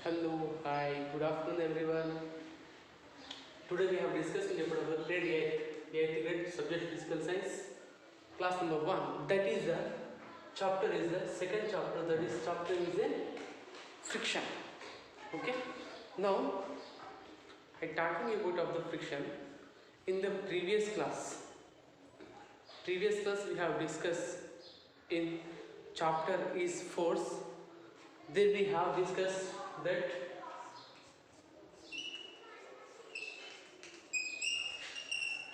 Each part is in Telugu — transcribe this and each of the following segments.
Hello, hi, good afternoon everyone. Today we have discussed about our grade 8th grade subject physical science class number 1. That is the chapter is the second chapter, that is chapter is a friction. Okay. Now I talking about of the friction in the previous class we have discussed in chapter is force. Then we have discussed that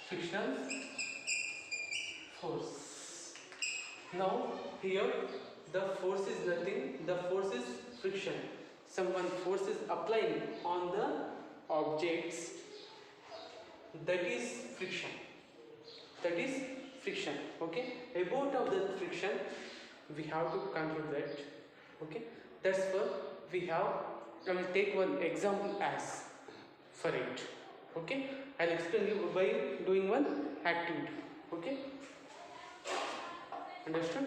frictional force. Now here the force is nothing, the force is friction. Someone force is applying on the objects, that is friction. That is friction. Okay. About of the friction we have to conclude that. Okay. That's why we have, I will take one example as for it. Okay. I'll explain you by doing one activity. Okay. Understood?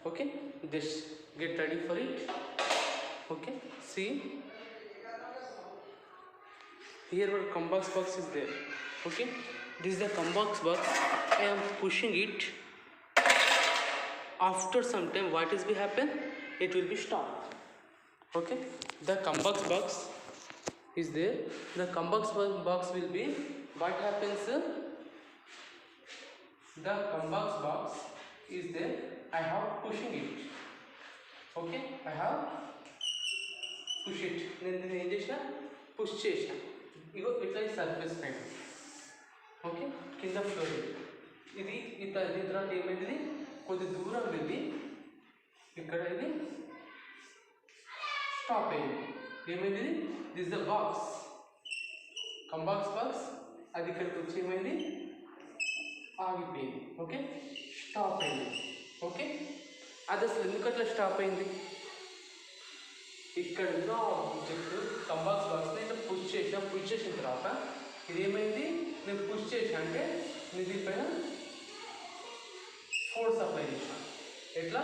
Okay. Just get ready for it. Okay. See, here one compass box is there. Okay. This is the compass box. I am pushing it. After some time, what is will happen? It will be stopped. Okay. The compass box is there. The compass box will be, what happens? The compass box is there. I have pushing it. Okay. I have push it. నేను ఏం చేసిన పుష్ చేసిన ఇగో ఇట్లా ఈ సర్ఫేస్ పైన ఓకే కింద ఫ్లోర్ ఇది దీని తర్వాత ఏమైంది కొద్ది దూరం వెళ్ళి ఇక్కడ ఇది స్టాప్ అయింది. ఏమైంది? దిస్ ద బాక్స్ కంబాక్స్ బాక్స్ అది ఇక్కడికి వచ్చి ఏమైంది ఆగిపోయింది. ఓకే స్టాప్ అయింది. ఓకే అది అసలు ఎందుకు అట్లా స్టాప్ అయింది? ఇక్కడ ఉన్న ఆబ్జెక్ట్ కంబాక్స్ బాక్స్ ఇట్లా పుష్ చేసిన తర్వాత ఇది ఏమైంది? నేను పుష్ చేసిన అంటే నేను దీనిపైన ఫోర్స్ అప్లై చేసిన. ఎట్లా?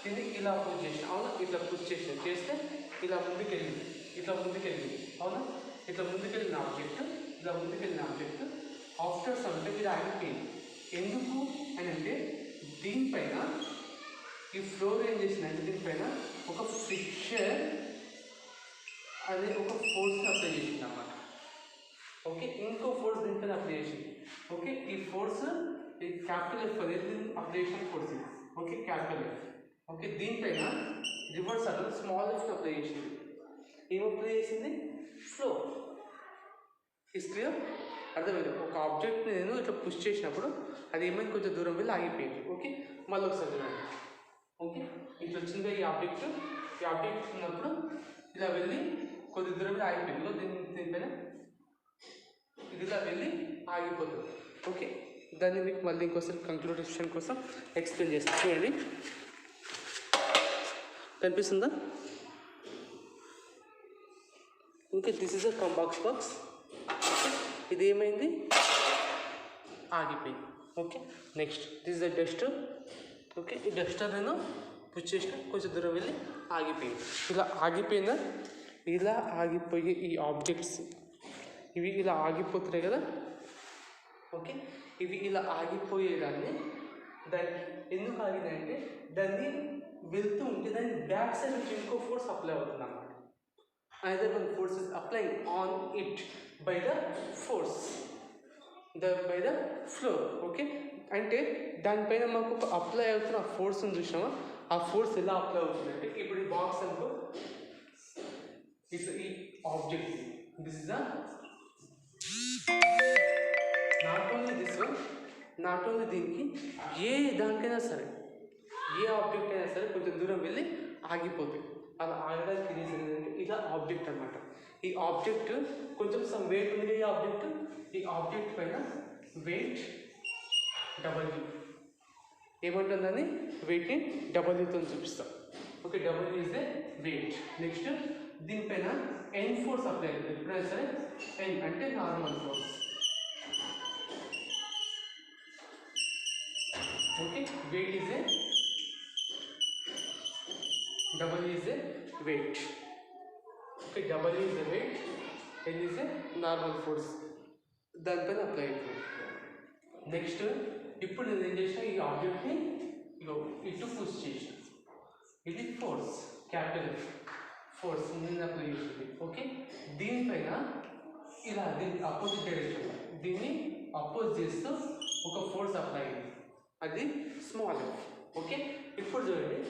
దీన్ని ఇలా పుష్ చేసిన. అవునా? ఇట్లా పుష్ చేస్తే ఇలా ముందుకెళ్ళింది. అవునా? ఇట్లా ముందుకెళ్ళిన ఆబ్జెక్ట్ ఆఫ్టర్ సమ్ టైం ఇది ఆగిపోయింది. ఎందుకు అని అంటే దీనిపైన ఈ ఫ్లోర్ ఏం చేసిందంటే దీనిపైన ఒక ఫ్రిక్షన్ అనే ఒక ఫోర్స్ని అప్లై చేసింది అన్నమాట. ఓకే ఇంకో ఫోర్స్ దీనిపైన అప్లై చేసింది. ఓకే ఈ ఫోర్స్ ఈ క్యాపిటల్ ఎఫ్ అనేది అప్లై చేసిన ఫోర్స్ ఇది. Okay capital F. ఓకే దీనిపైన రివర్స్ అట్లా స్మాల్ ఎఫ్ అప్లై చేసింది. ఏం అప్లై చేసింది? ఫ్లో. Is clear? అర్థమైంది? ఒక ఆబ్జెక్ట్ నేను ఇట్లా పుష్ చేసినప్పుడు అది ఏమైంది కొంచెం దూరం వెళ్ళి ఆగిపోయింది. ఓకే మళ్ళీ ఒకసారి చూడండి. ఓకే ఇట్లా వచ్చింది ఈ ఆబ్జెక్ట్ ఉన్నప్పుడు ఇలా వెళ్ళి కొద్ది దూరం వెళ్ళి ఆగిపోయింది. దీనిపైన ఇది ఇలా వెళ్ళి ఆగిపోతుంది. ఓకే దాన్ని మీకు మళ్ళీ ఇంకోసారి కంక్లూషన్ కోసం ఎక్స్ప్లెయిన్ చేస్తాను. చూడండి కనిపిస్తుందా? ఓకే దిస్ ఇస్ అ కంబాక్స్ బాక్స్. ఇది ఏమైంది? ఆగిపోయింది. Okay next this is the duster. Okay ఈ డస్టర్ నేను పుష్ చేసిన కొంచెం దూరం వెళ్ళి ఆగిపోయింది. ఇలా ఆగిపోయే ఈ ఆబ్జెక్ట్స్ ఇవి ఇలా ఆగిపోతున్నాయి కదా. ఓకే ఇవి ఇలా ఆగిపోయేదాన్ని దానికి ఎందుకు ఆగిందంటే దాన్ని వెళ్తూ ఉంటే దాన్ని బ్యాక్ సైడ్ నుంచి ఇంకో ఫోర్స్ అప్లై అవుతుంది అన్నమాట. either one force is applying on it by the floor. Okay అంటే దానిపైన మాకు ఒక అప్లై అవుతున్న ఫోర్స్ ఉంది చూసినామా? ఆ ఫోర్స్ ఎలా అప్లై అవుతుందంటే ఇప్పుడు ఈ బాక్స్ అనుకో, ఈ object this is the not only దీనికి ఏ దానికైనా సరే ఏ ఆబ్జెక్ట్ అయినా సరే కొంచెం దూరం వెళ్ళి ఆగిపోతుంది. అలా ఆగడానికి రీజన్ ఏంటంటే ఇలా ఆబ్జెక్ట్ అనమాట. ఈ ఆబ్జెక్ట్ కొంచెం సమ్ వెయిట్ ఉంది. ఈ ఆబ్జెక్ట్ పైన వెయిట్ డబ్ల్యూ ఏమంటుందని వెయిట్ని డబ్ల్యూతో చూపిస్తాం. Okay W is the weight. Next దీనిపైన ఎన్ ఫోర్స్ అప్లై అవుతుంది. ఎప్పుడైనా సరే ఎన్ అంటే normal force. Okay weight is a W is a weight. Okay, okay, W is the weight, N is a normal force, దానిపైన అప్లై అవుతుంది. నెక్స్ట్ ఇప్పుడు నేను ఏం చేసిన, ఈ ఆబ్జెక్ట్ని ఇటు పుష్ చేసిన, ఇది ఫోర్స్, క్యాపిటల్ ఫోర్స్ నేను అప్లై చేసింది. ఓకే, దీనిపైన ఇలా దీనికి అపోజిట్ డైరెక్షన్, దీన్ని అపోజ్ చేస్తూ ఒక ఫోర్స్ అప్లై అయింది, అది స్మాల్ ఎఫ్. ఓకే, ఇప్పుడు చూడండి,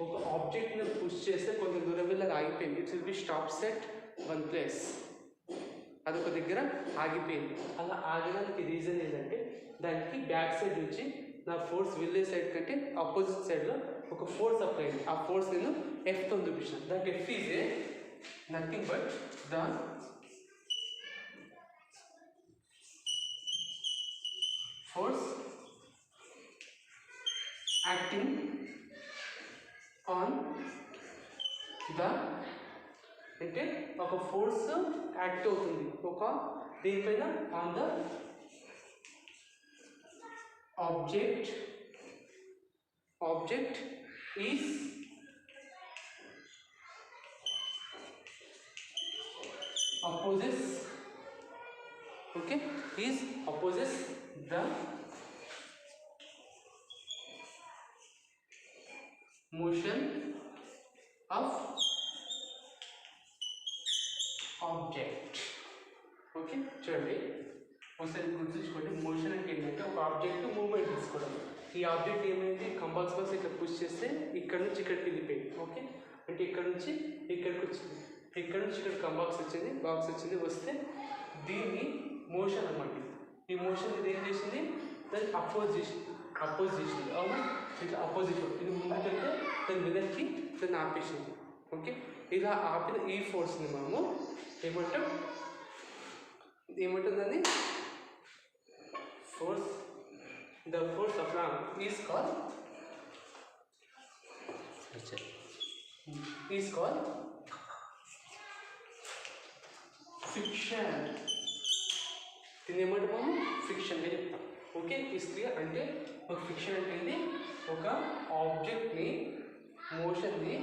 ఒక ఆబ్జెక్ట్ని పుష్ చేస్తే కొంత దూరం వెళ్ళి అది ఆగిపోయింది. It will be stop set one place, అదొక దగ్గర ఆగిపోయింది. అలా ఆగడానికి రీజన్ ఏంటంటే దానికి బ్యాక్ సైడ్ నుంచి నా ఫోర్స్ వెళ్ళే సైడ్ కంటే ఆపోజిట్ సైడ్లో ఒక ఫోర్స్ అప్లై అయింది. ఆ ఫోర్స్ నేను ఎఫ్తో చూపించాను. That F is a nothing but the force acting on the, అంటే ఒక ఫోర్స్ యాక్ట్ అవుతుంది ఒక దీనిపైన on the object is opposes, okay, is opposes the motion of object. Okay, చూడండి ఒకసారి గుర్తుంచుకోండి, మోషన్ అంటే ఏంటంటే ఒక ఆబ్జెక్ట్ మూవ్మెంట్ తీసుకోవడం. ఈ ఆబ్జెక్ట్ ఏమైంది, కంపాస్ బాక్స్ ఇక్కడ పుష్ చేస్తే ఇక్కడ నుంచి ఇక్కడికి వెళ్ళిపోయింది. ఓకే, అంటే ఇక్కడ నుంచి ఇక్కడికి వచ్చింది, ఇక్కడ నుంచి ఇక్కడ బాక్స్ వచ్చింది, వస్తే దీన్ని మోషన్ అన్నమాట. ఈ మోషన్ ఇది ఏం చేసింది, దాన్ని అపోజ్ చేసింది అవునా, ఇట్లా అపోజిట్, ఇది ముందుకంటే దాన్ని వెనక్కి దాన్ని ఆపేసింది. ఓకే, ఇలా ఆపిన ఈ ఫోర్స్ని మనము ఏమంటుందని force, the force applied is called friction. దీన్ని ఏమంటాము, ఫ్రిక్షన్గా చెప్తాం. Okay, is clear. అంటే ఒక ఫ్రిక్షన్ అంటే ఏంటి, ఒక ఆబ్జెక్ట్ని మోషన్ని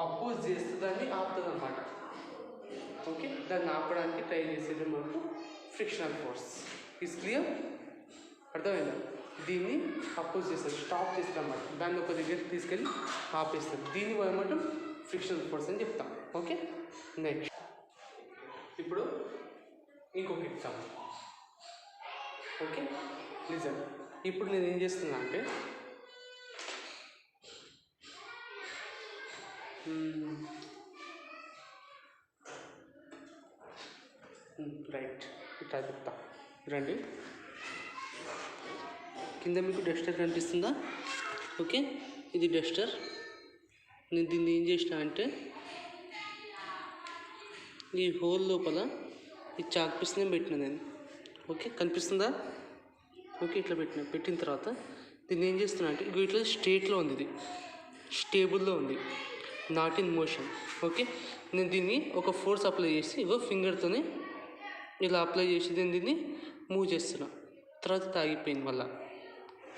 అపోజ్ చేస్తే దాన్ని ఆపుతుంది అన్నమాట. ఓకే, దాన్ని ఆపడానికి ట్రై చేసేది మనకు ఫ్రిక్షనల్ ఫోర్స్. ఈజ్ క్లియర్, అర్థమైందా? దీన్ని అపోజ్ చేస్తారు, స్టాప్ చేస్తారు అన్నమాట, దాన్ని ఒక దగ్గరికి తీసుకెళ్ళి ఆపేస్తారు. దీన్ని ఏమంటాం, ఫ్రిక్షనల్ ఫోర్స్ అని చెప్తాం. ఓకే, నెక్స్ట్ ఇప్పుడు ఇంకొక ఎగ్జాంపుల్. Okay, listen. ఇప్పుడు నేను ఏం చేస్తున్నా అంటే రైట్, ఇట్లా చెప్తా రండి. కింద మీకు డస్టర్ కనిపిస్తుందా? ఓకే, ఇది డస్టర్. నేను దీన్ని ఏం చేసిన అంటే ఈ హోల్ లోపల ఈ చాక్ పీస్ని పెట్టిన నేను. ఓకే, కనిపిస్తుందా? ఓకే, ఇట్లా పెట్టిన తర్వాత దీన్ని ఏం చేస్తున్నా అంటే ఇట్లా స్ట్రేట్లో ఉంది, ఇది స్టేబుల్లో ఉంది, నాట్ ఇన్ మోషన్. ఓకే, నేను దీన్ని ఒక ఫోర్స్ అప్లై చేసి ఫింగర్తోనే ఇలా అప్లై చేసి దీన్ని మూవ్ చేస్తున్నా. తర్వాత ఆగిపోయింది,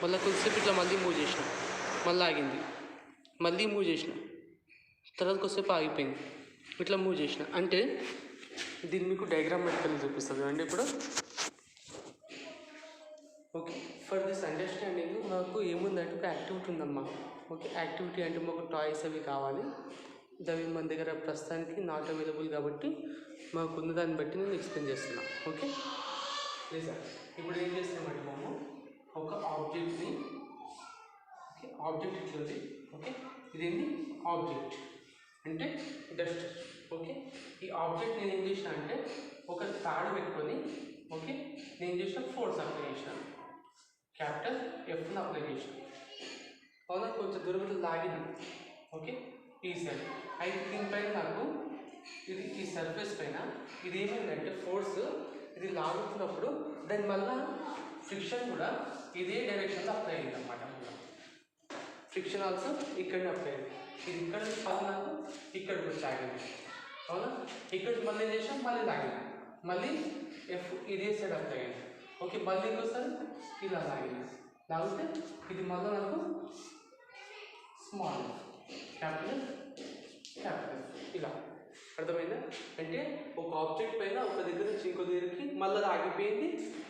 మళ్ళీ కొద్దిసేపు ఇట్లా మళ్ళీ మూవ్ చేసిన, మళ్ళీ ఆగింది, మళ్ళీ మూవ్ చేసిన, తర్వాత కొద్దిసేపు ఆగిపోయింది, ఇట్లా మూవ్ చేసిన. అంటే దీన్ని మీకు డయాగ్రామాటికల్గా చూపిస్తుంది అండి ఇప్పుడు. ఓకే, ఫర్ దిస్ అండర్స్టాండింగ్ మాకు ఏముందంటే ఒక యాక్టివిటీ ఉందమ్మా. ఓకే, యాక్టివిటీ అంటే మాకు టాయ్స్ అవి కావాలి, అవి మన దగ్గర ప్రస్తుతానికి నాట్ అవైలబుల్ కాబట్టి మాకు ఉన్న దాన్ని బట్టి నేను ఎక్స్ప్లెయిన్ చేస్తున్నా. ఓకే, లేదా ఇప్పుడు ఏం చేస్తామంటే మేము ఒక ఆబ్జెక్ట్ని, ఓకే, ఆబ్జెక్ట్ ఇట్లా ఉంది. ఓకే, ఇదేంటి ఆబ్జెక్ట్ అంటే డస్ట్. ఓకే, ఈ ఆబ్జెక్ట్ నేను ఏం చేసిన అంటే ఒక తాడు పెట్టుకొని, ఓకే, నేను చేసిన ఫోర్స్ అప్లై చేసిన, క్యాపిటల్ ఎఫ్ని అప్లై చేసిన. అవునా, కొంచెం దూరం లాగిన. ఓకే, ఈ సైడ్ అయితే దీనిపైన నాకు ఇది ఈ సర్ఫేస్ పైన ఇది ఏమైందంటే ఫోర్స్ ఇది లాగుతున్నప్పుడు దాని వల్ల ఫ్రిక్షన్ కూడా ఇదే డైరెక్షన్లో అప్లై అయింది అన్నమాట. ఫ్రిక్షన్ ఆల్సో ఇక్కడనే అప్లై అయింది. ఇది ఇక్కడ నుంచి పని నాకు ఇక్కడికి వచ్చి ఆగింది. అవునా, ఇక్కడికి మళ్ళీ ఏం చేసాం, మళ్ళీ లాగింది, మళ్ళీ ఎఫ్ ఇదే సైడ్ అప్లై అయింది. ఓకే, మళ్ళీ ఇంకోసారి ఇలా లాగింది, లాగితే ఇది మళ్ళీ నాకు స్మాల్ క్యాపిటల్ ఇలా. అర్థమైందా? అంటే ఒక ఆబ్జెక్ట్ పైన ఒక దగ్గర నుంచి ఇంకో దగ్గరికి మళ్ళీ ఆగిపోయింది,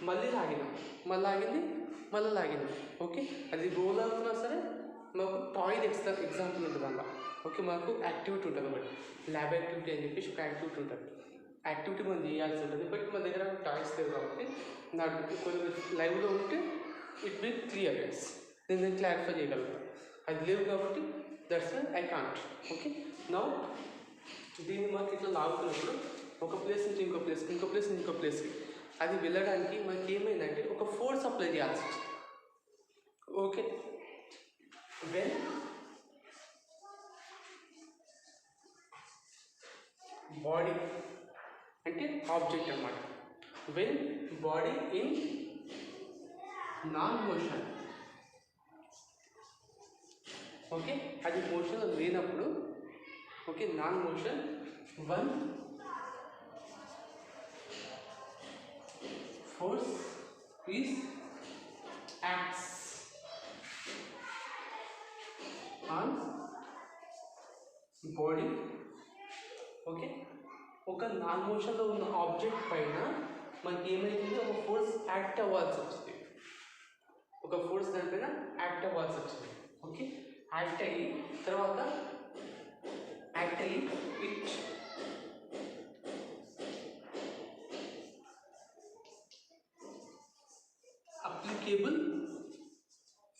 మళ్ళీ లాగినాం, మళ్ళీ ఆగింది, మళ్ళీ లాగినాం. ఓకే, అది రోల్ అవుతున్నా సరే మాకు టాయ్ ఎగ్జాంపుల్ ఉంటుంది అలా. ఓకే, మాకు యాక్టివిటీ ఉంటుంది ఒకటి, ల్యాబ్ యాక్టివిటీ అని చెప్పేసి ఒక యాక్టివిటీ ఉంటుంది. యాక్టివిటీ మనం చేయాల్సి ఉంటుంది, బట్ మన దగ్గర టాయ్స్ లేవు కాబట్టి నాకు కొంచెం లైవ్లో ఉంటే ఇట్ విల్ క్లియర్ ఎస్, నేను క్లారిఫై చేయగలుగుతాను. అది లేవు కాబట్టి that's I can't. Okay, now దీన్ని మనకి ఇట్లా లాగుతున్నప్పుడు ఒక ప్లేస్ నుంచి ఇంకో ప్లేస్, ఇంకో ప్లేస్ నుంచి ఇంకో ప్లేస్కి అది వెళ్ళడానికి మనకి ఏమైందంటే ఒక ఫోర్స్ అప్లై చేయాల్సి వచ్చింది. ఓకే, వెన్ బాడీ అంటే ఆబ్జెక్ట్ అన్నమాట. When body in non motion, okay, అది మోషన్లో లేనప్పుడు, okay, non motion, one force is acts on body. Okay, ఒక నాన్ మోషన్లో ఉన్న ఆబ్జెక్ట్ పైన మనకి ఏమైతుంది, ఒక ఫోర్స్ యాక్ట్ అవ్వాల్సి వచ్చింది, ఒక ఫోర్స్ దానిపైన యాక్ట్ అవ్వాల్సి వచ్చింది. ఓకే, యాక్ట్ అయ్యి తర్వాత it applicable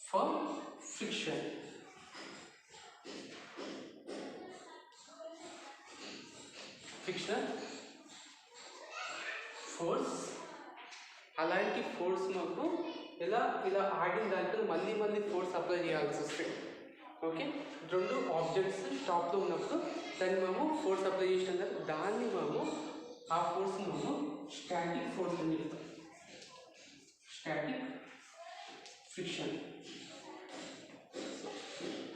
for friction. Friction force, అలాంటి ఫోర్స్ మాకు ఇలా ఆడిన దాంట్లో మళ్ళీ ఫోర్స్ అప్లై చేయాల్సి వస్తుంది. ఓకే, రెండు ఆబ్జెక్ట్స్ స్టాప్లో ఉన్నప్పుడు దాన్ని మేము ఫోర్స్ అప్లై చేసినాం కదా, దాన్ని మేము ఆ ఫోర్స్ మేము స్టాటిక్ ఫోర్స్ అని చెప్తాం, స్టాటిక్ ఫ్రిక్షన్,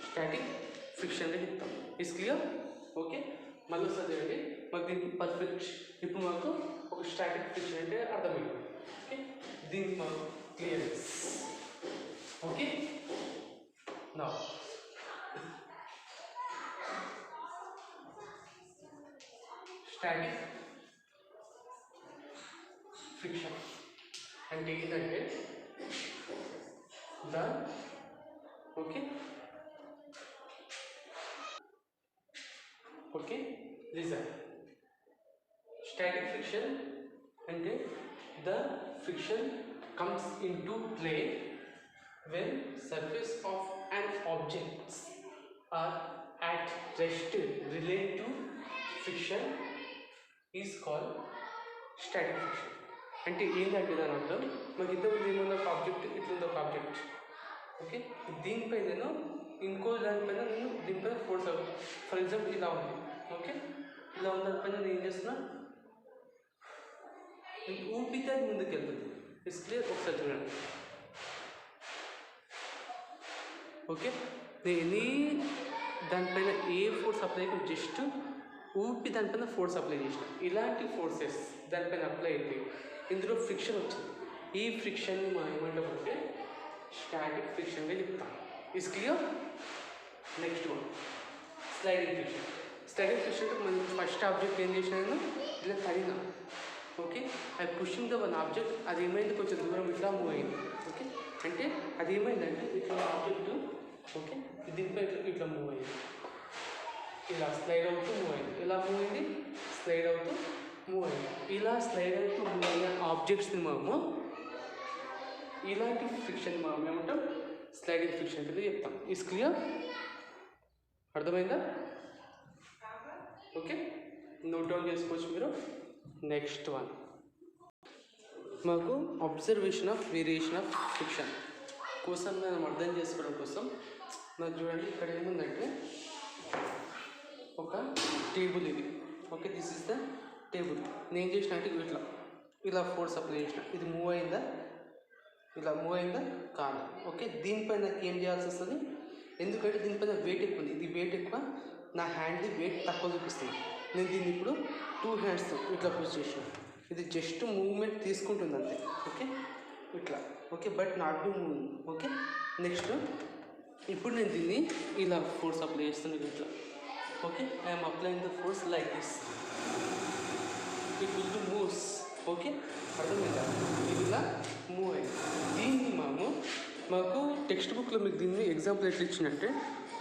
స్టాటిక్ ఫ్రిక్షన్ అని చెప్తాం. Is clear? ఓకే, మళ్ళీ ఒకసారి చూడండి, మాకు దీనికి పర్ఫెక్ట్ ఇప్పుడు మాకు ఒక స్టాటిక్ ఫ్రిక్షన్ అంటే అర్థమైంది. ఓకే, దీనికి మాకు క్లియరెన్స్. ఓకే, నా స్టాటిక్ ఫ్రిక్షన్ అంటే ఏంటంటే ఓకే రీజన్. స్టాటిక్ ఫ్రిక్షన్ అంటే the friction comes into play when surface of an object are at rest relate to friction is called static friction. అంటే ఏంటంటే దాని అర్థం, మనకి ఇంతకుముందు ఏమన్నా ఒక ఆబ్జెక్ట్ ఇట్లుంది, ఒక ఆబ్జెక్ట్, ఓకే, దీనిపైన నేను ఇంకో దానిపైన నేను దీనిపైన ఫోర్స్ అవుతుంది. ఫర్ ఎగ్జాంపుల్ ఇలా ఉంది, ఓకే, ఇలా ఉన్న దానిపైన నేను ఏం చేస్తున్నా, ఊపితే అది ముందుకు వెళ్తుంది. It's clear? ఒకసారి చూడండి. ఓకే, నేను దానిపైన ఏ ఫోర్స్ అప్లై చేయకుండా జస్ట్ ఊపి దానిపైన ఫోర్స్ అప్లై చేసిన, ఇలాంటి ఫోర్సెస్ దానిపైన అప్లై అయితే ఇందులో ఫ్రిక్షన్ వచ్చింది. ఈ ఫ్రిక్షన్ని మనం ఏమంటామంటే స్టాటిక్ ఫ్రిక్షన్గా చెప్తాం. Is clear? Next one sliding friction. Sliding friction అంటే మనం ఫస్ట్ ఆబ్జెక్ట్ ఏం చేసినా ఇలా తడినా, okay, I pushing the one object, అది ఏమైంది కొంచెం దూరం ఇట్లా మూవ్ అయింది. ఓకే, అంటే అది ఏమైందంటే ఇట్లా ఆబ్జెక్ట్, ఓకే, దీనిపై ఇట్లా మూవ్ అయింది, ఇలా స్లైడ్ అవుతూ మూవ్ అయింది, ఇలా మూవ్ అయింది, స్లైడ్ అవుతూ మూవ్ అయింది. ఇలా స్లైడ్ అవుతూ మూవ్ అయిన ఆబ్జెక్ట్స్ని మనము ఇలాంటి ఫ్రిక్షన్ మనం ఏమంటాం, స్లైడింగ్ ఫ్రిక్షన్ కింద చెప్తాం. Is clear? అర్థమైందా? ఓకే, నోట్ డౌన్ చేసుకోవచ్చు మీరు. నెక్స్ట్ వన్ మాకు observation of variation of friction కోసం మనం అర్థం చేసుకోవడం కోసం నాకు చూడండి, ఇక్కడ ఏముందంటే ఒక టేబుల్ ఇది. Okay, this is the table. నేను చేసిన అంటే ఇలా ఫోర్స్ అప్లై చేసిన, ఇది మూవ్ అయిందా, ఇలా మూవ్ అయిందా కాదు. ఓకే, దీనిపైన నాకు ఏం చేయాల్సి వస్తుంది, ఎందుకంటే దీనిపైన వెయిట్ ఎక్కువ ఉంది, ఇది వెయిట్ ఎక్కువ, నా హ్యాండ్ది వెయిట్ తక్కువ చూపిస్తుంది. నేను దీన్ని ఇప్పుడు 2 హ్యాండ్స్తో ఇట్లా పుష్ చేసిన, ఇది జస్ట్ మూవ్మెంట్ తీసుకుంటుంది అంతే. ఓకే, ఇట్లా, okay, but not do move. Okay, next ఇప్పుడు నేను దీన్ని ఇలా ఫోర్స్ అప్లై చేస్తున్నాను ఇట్లా. Okay, I'm applying the force like this. Okay, అర్థమైందా? ఇది ఇలా మూవ్ అయింది. దీన్ని మాకు టెక్స్ట్ బుక్లో మీకు దీన్ని ఎగ్జాంపుల్ ఎట్లా ఇచ్చిందంటే,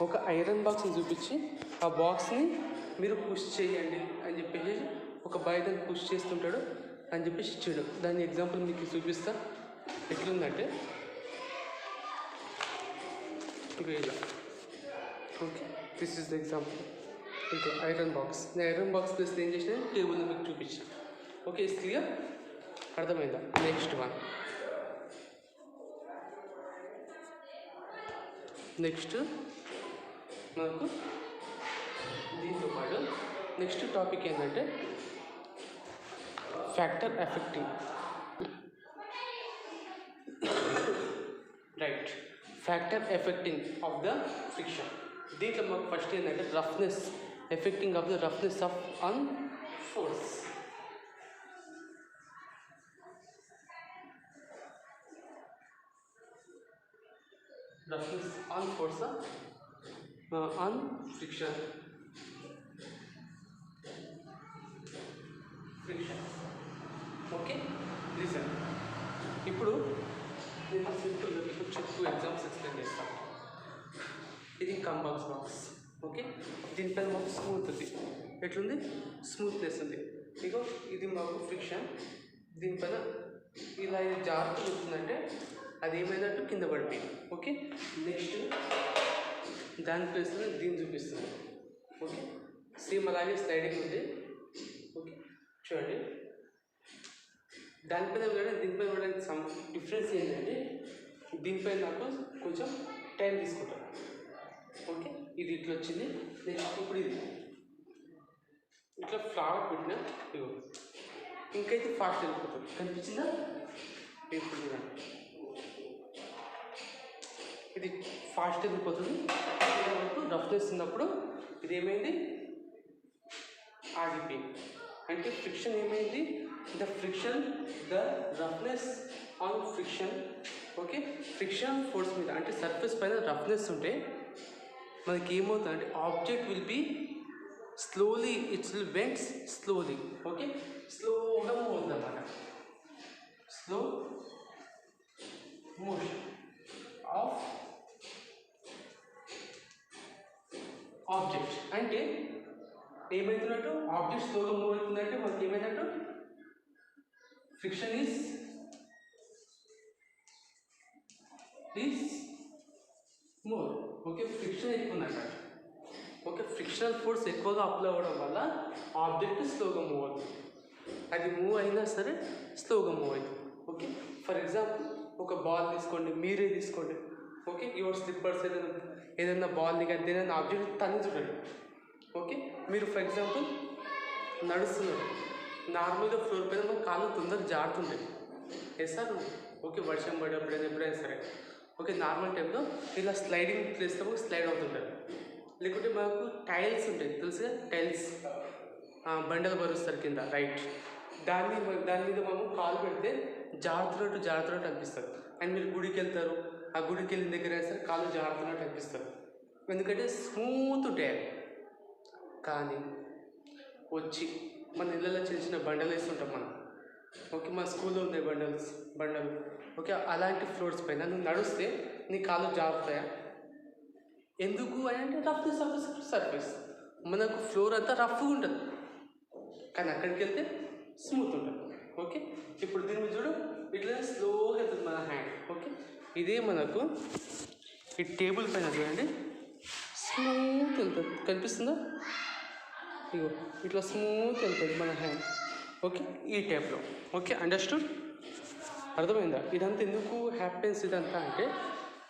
ఒక ఐరన్ బాక్స్ని చూపించి ఆ బాక్స్ని మీరు పుష్ చేయండి అని చెప్పేసి ఒక బాయ్ దాన్ని పుష్ చేస్తుంటాడు అని చెప్పేసి ఇచ్చాడు. దాని ఎగ్జాంపుల్ మీకు చూపిస్తా. ఎట్లుందంటే ఇలా, okay, this is the example. ఇంకా ఐరన్ బాక్స్, నేను ఐరన్ బాక్స్ ప్లేస్ ఏం చేసిన టేబుల్ మీకు చూపించాను. Okay, is clear? అర్థమైందా? నెక్స్ట్ వన్, నెక్స్ట్ మనకు దీంతో పాటు నెక్స్ట్ టాపిక్ ఏంటంటే factor effecting. Right, factor effecting of the friction. దీంట్లో మాకు ఫస్ట్ ఏంటంటే roughness, effecting of the roughness of on force. Roughness on force, on friction. Okay, reason. ఇప్పుడు నేను సింపుల్గా మీకు చెప్పు ఎగ్జామ్స్ ఎక్స్ప్లెయిన్ చేస్తాను. ఇది కంబాక్స్ బాక్స్. ఓకే, దీనిపైన మాకు స్మూత్ ఉంది. ఎట్లుంది? స్మూత్నెస్ ఉంది. ఇగో ఇది మాకు ఫ్రిక్షన్. దీనిపైన ఇలా ఇది జాగ్రత్త వస్తుందంటే అది ఏమైనట్టు కింద పడిపోయింది. ఓకే, నెక్స్ట్ దాని ప్లేస్లో దీన్ని చూపిస్తుంది. ఓకే, సేమ్ అలాగే స్లైడింగ్ ఉంది. ఓకే, చూడండి, దానిపైన కూడా దీనిపైన కూడా సమ్ డిఫరెన్స్ ఏంటంటే దీనిపైన నాకు కొంచెం టైం తీసుకుంటాను. ఓకే, ఇది ఇట్లా వచ్చింది. నెక్స్ట్ ఇప్పుడు ఇది ఇట్లా ఫ్లవర్ పెట్టిన, ఇగో ఇంకైతే ఫాస్ట్ వెళ్ళిపోతుంది. కనిపించిందా? ఇప్పుడు ఇది ఫాస్ట్ వెళ్ళిపోతుంది. మనకు రఫ్నెస్ ఉన్నప్పుడు ఇది ఏమైంది? ఆగిపోయింది. అంటే ఫ్రిక్షన్ ఏమైంది? The friction, the roughness on friction. Okay, friction force మీద అంటే సర్ఫేస్ పైన రఫ్నెస్ ఉంటే మనకి ఏమవుతుంది అంటే object will be slowly, it's will bends slowly. Okay, స్లోగా మూవ్ అవుతుంది అన్నమాట. Slow motion of object. అంటే ఏమవుతున్నట్టు? ఆబ్జెక్ట్ స్లోగా మూవ్ అవుతుందంటే మనకి ఏమైనట్టు? Friction is more. Okay, friction ఎక్కువ ఉందన్నమాట. ఓకే, ఫ్రిక్షనల్ ఫోర్స్ ఎక్కువగా అప్లై అవ్వడం వల్ల ఆబ్జెక్ట్ స్లోగా మూవ్ అవుతుంది. అది మూవ్ అయినా సరే స్లోగా మూవ్ అవుతుంది. ఓకే, ఫర్ ఎగ్జాంపుల్ ఒక బాల్ తీసుకోండి, మీరే తీసుకోండి. ఓకే, యువర్ స్లిప్పర్స్ ఏదైనా బాల్ని కానీ ఏదైనా ఆబ్జెక్ట్ తన్ని చూడండి. ఓకే, మీరు ఫర్ ఎగ్జాంపుల్ నడుస్తున్నారు, నార్మల్గా ఫ్లోర్ పైన మన కాళ్ళు తొందరగా జారుతుంటాయి. సార్ ఓకే, వర్షం పడేప్పుడు ఎప్పుడైనా సరే ఓకే, నార్మల్ టైంలో ఇలా స్లైడింగ్ ప్లేస్లో స్లైడ్ అవుతుంటారు. లేకుంటే మనకు టైల్స్ ఉంటాయి, తెలుసుగా? టైల్స్ బండలు బరుస్తారు కింద. రైట్, దాని మీద మనం కాలు పెడితే జారుతున్నట్టు అనిపిస్తుంది. అండ్ మీరు గుడికి వెళ్తారు, ఆ గుడికి వెళ్ళిన దగ్గర సరే కాళ్ళు జారుతున్నట్టు అనిపిస్తుంది. ఎందుకంటే స్మూత్ ఉంటాయి. కానీ వచ్చి మన ఇళ్ళలో చిన్న చిన్న బండలు వేస్తుంటాం మనం. ఓకే, మా స్కూల్లో ఉన్నాయి బండలు. ఓకే, అలాంటి ఫ్లోర్స్ పైన నువ్వు నడుస్తే నీ కాళ్ళు జారుతాయా? ఎందుకు అని అంటే రఫ్నెస్ ఆఫ్ ద సర్ఫేస్. మనకు ఫ్లోర్ అంతా రఫ్గా ఉంటుంది, కానీ అక్కడికి వెళ్తే స్మూత్ ఉంటుంది. ఓకే, ఇప్పుడు దీని మీద చూడు, ఇట్లా స్లోగా వెళ్తుంది మన హ్యాండ్. ఓకే, ఇదే మనకు ఈ టేబుల్ పైన చూడండి, స్మూత్ వెళ్తుంది. కనిపిస్తుందా? ఇగో ఇట్లా స్మూత్ వెళ్తుంది మన హ్యాండ్. ఓకే, ఈ టైప్లో. Okay, understood? అర్థమైందా? ఇదంతా ఎందుకు హ్యాపెన్స్ ఇదంతా అంటే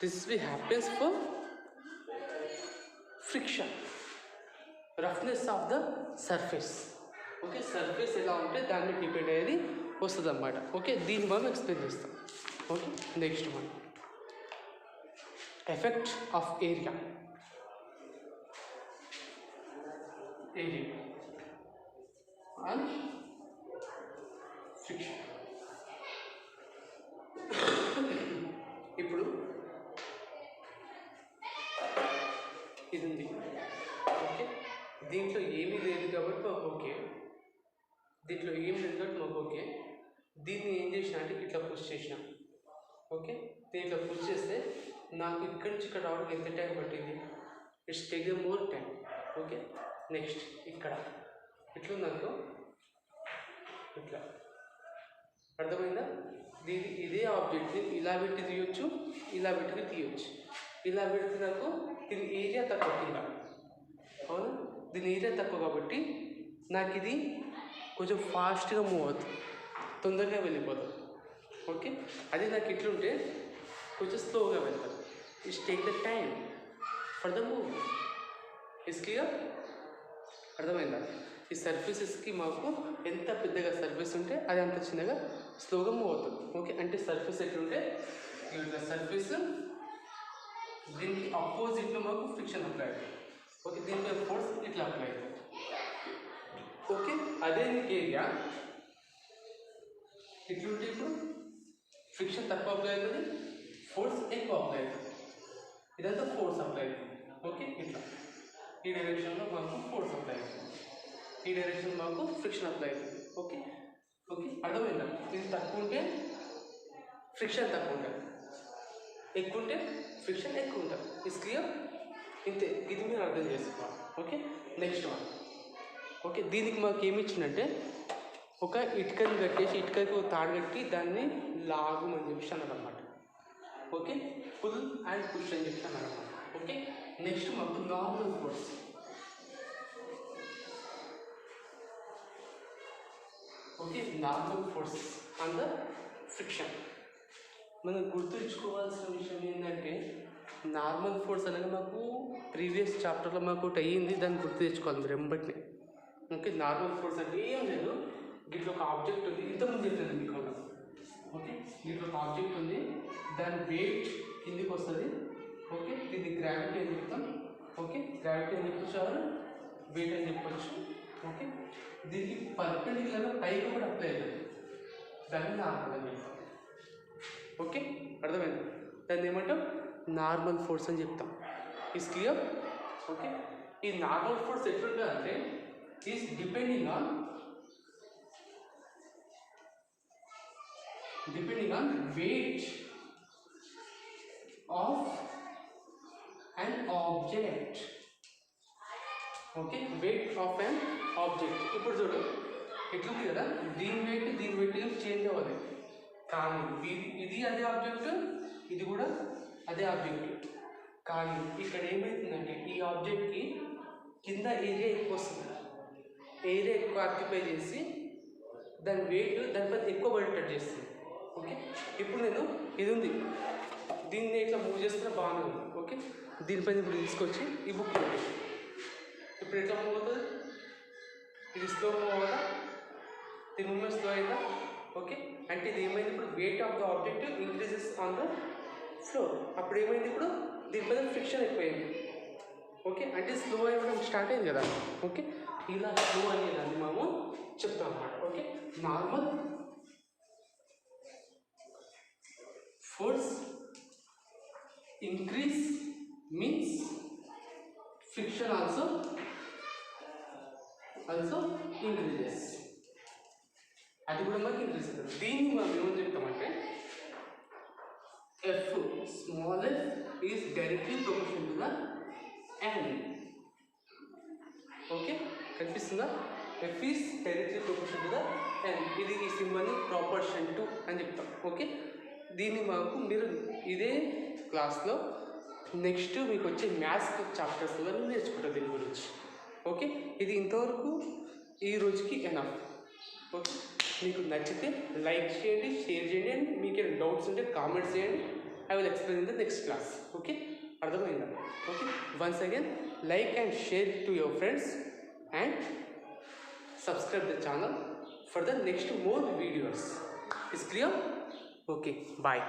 this will happens for friction, roughness of the surface. Okay, surface ఎలా ఉంటే దాన్ని డిపెండ్ అయ్యేది వస్తుంది అన్నమాట. ఓకే, దీన్ని మనం ఎక్స్ప్లెయిన్ చేస్తాం. Okay, next one, effect of area and friction. ఇప్పుడు ఇది ఉంది. ఓకే, దీంట్లో ఏమీ లేదు కాబట్టి మాకు ఓకే, దీంట్లో ఏం లేదు కాబట్టి మాకు ఓకే. దీన్ని ఏం చేసిన అంటే ఇట్లా పుష్ చేసిన. ఓకే, దీన్ని ఇట్లా పుష్ చేస్తే నాకు ఇక్కడి నుంచి ఇక్కడ రావడానికి ఎంత టైం పట్టింది? It's take a more time. Okay, next ఇక్కడ ఇట్లుందనుకో, ఇట్లా అర్థమైందా? ఇదే ఆబ్జెక్ట్ని ఇలా పెట్టి తీయొచ్చు, ఇలా పెట్టి తీయొచ్చు. ఇలా పెడితే నాకు దీని ఏరియా తక్కువ కింద, అవునా? దీని ఏరియా తక్కువ కాబట్టి నాకు ఇది కొంచెం ఫాస్ట్గా మూవ్ అవుతుంది, తొందరగా వెళ్ళిపోతుంది. ఓకే, అది నాకు ఇట్లుంటే కొంచెం స్లోగా వెళ్తాను. It's take the time for the move. It's clear? అర్థమైందా? ఈ సర్ఫేసెస్కి మాకు ఎంత పెద్దగా సర్ఫేస్ ఉంటే అది అంత చిన్నగా స్లోగా మూవ్ అవుతుంది. ఓకే, అంటే సర్ఫేస్ ఎట్లుంటే ఇట్లా సర్ఫేస్, దీనికి అపోజిట్లో మాకు ఫ్రిక్షన్ అప్లై అవుతుంది. ఓకే, దీనిపై ఫోర్స్ ఇట్లా అప్లై అవుతుంది. ఓకే, అదే నీకు ఏరియా ఇట్లుంటే ఇప్పుడు ఫ్రిక్షన్ తక్కువ అప్లై అవుతుంది, ఫోర్స్ ఎక్కువ అప్లై అవుతుంది. ఇదంతా ఫోర్స్ అప్లై అవుతుంది. ఓకే, ఇట్లా ఈ డైరెక్షన్లో మాకు ఫోర్స్ అప్లై అవుతుంది, ఈ డైరెక్షన్ మాకు ఫ్రిక్షన్ అప్లై అవుతుంది. ఓకే ఓకే, అర్థమైందా? ఇది తక్కువ ఉంటే ఫ్రిక్షన్ తక్కువ ఉంటుంది, ఎక్కువ ఉంటే ఫ్రిక్షన్ ఎక్కువ ఉంటుంది. Is clear? ఇంతే, ఇది మీరు అర్థం చేసుకోవాలి. Okay, next one. ఓకే, దీనికి మాకు ఏమి ఇచ్చిందంటే ఒక ఇటుకని కట్టేసి, ఇటుకకి తాడు కట్టి దాన్ని లాగుమని చెప్పి అన్నమాట. ఓకే, పుల్ అండ్ పుష్ అని చెప్పి అన్నమాట. ఓకే, నెక్స్ట్ మాకు normal force. Okay, normal force on the friction. మనం గుర్తుంచుకోవాల్సిన విషయం ఏంటంటే నార్మల్ ఫోర్స్ అనేది మాకు ప్రీవియస్ చాప్టర్లో మాకు ఒకటి అయ్యింది, దాన్ని గుర్తు తెచ్చుకోవాలి మీరు ఎంబటిని. ఓకే, నార్మల్ ఫోర్స్ అంటే ఏం లేదు, దీంట్లో ఒక ఆబ్జెక్ట్ ఉంది, ఇంతకుముందు చెప్తుంది మీకు. ఓకే, దీంట్లో ఒక ఆబ్జెక్ట్ ఉంది, దాని వెయిట్ కిందికి వస్తుంది. ఓకే, దీన్ని గ్రావిటీ అని చెప్తాం. ఓకే, గ్రావిటీ అని చెప్పొచ్చు, వెయిట్ అని చెప్పొచ్చు. ఓకే, దీనికి పర్పెండిక్యులర్గా పైకి కూడా అప్లై అవుతుంది, దాన్ని నార్మల్ అని చెప్తాం. ఓకే, అర్థమైంది? దాన్ని ఏమంటాం? నార్మల్ ఫోర్స్ అని చెప్తాం. Is clear? ఓకే, ఈ నార్మల్ ఫోర్స్ ఎట్లుంటుంది అంటే is depending on weight of an object. Okay, weight of an object. ఇప్పుడు చూడు ఎట్లుంది కదా, దీని వెయిట్ చేంజ్ అవ్వాలి, కానీ ఇది అదే ఆబ్జెక్ట్, ఇది కూడా అదే ఆబ్జెక్ట్. కానీ ఇక్కడ ఏమవుతుందంటే ఈ ఆబ్జెక్ట్కి కింద ఏరియా ఎక్కువ వస్తుంది, ఏరియా ఎక్కువ ఆక్యుపై చేసి దాని వెయిట్ దానిపై ఎక్కువ పడేటట్టు చేస్తుంది. ఓకే, ఇప్పుడు నేను ఇది ఉంది, దీన్ని ఇట్లా మూవ్ చేస్తున్నా బాగానే ఉంది. ఓకే, దీనిపైన ఇప్పుడు తీసుకొచ్చి ఈ బుక్ పెట్టేసి ఇప్పుడు ఎట్లా మూవ్ అవుతుంది? ఇది స్లో మూవ్ అవ్వదా? దీని మూవ్మెంట్ స్లో అయిందా? ఓకే, అంటే ఇది ఏమైంది? ఇప్పుడు weight of the object increases on the floor. అప్పుడు ఏమైంది? ఇప్పుడు దీనిపైన ఫ్రిక్షన్ ఎక్కువైంది. ఓకే, అంటే స్లో అయిపోవడం స్టార్ట్ అయింది కదా. ఓకే, ఇలా స్లో అయ్యేదాన్ని మనము చెప్తాం అన్నమాట. Okay, normal force increase means friction also increases, అది కూడా మనకి ఇంక్రీజ్ అవుతుంది. దీన్ని మనం ఏమని చెప్తామంటే f small f is directly proportional to the n. Okay, కనిపిస్తుందా? F is directly proportional to the n. ఇది ఈ సింబల్ని ప్రొపోర్షన్ టు అని చెప్తాం. ఓకే, దీన్ని మాకు మీరు ఇదే క్లాస్లో నెక్స్ట్ మీకు వచ్చే మ్యాథ్స్ చాప్టర్స్లో నేర్చుకుంటారు దీని గురించి. ఓకే, ఇది ఇంతవరకు ఈ రోజుకి ఎనఫ్. ఓకే, మీకు నచ్చితే లైక్ చేయండి, షేర్ చేయండి, అండ్ మీకు ఏమైనా డౌట్స్ ఉంటే కామెంట్స్ చేయండి. I will explain in the next class. Okay, అర్థమైందా? Okay, once again like and share to your friends and subscribe the channel for the next more videos. Is clear? Okay, bye.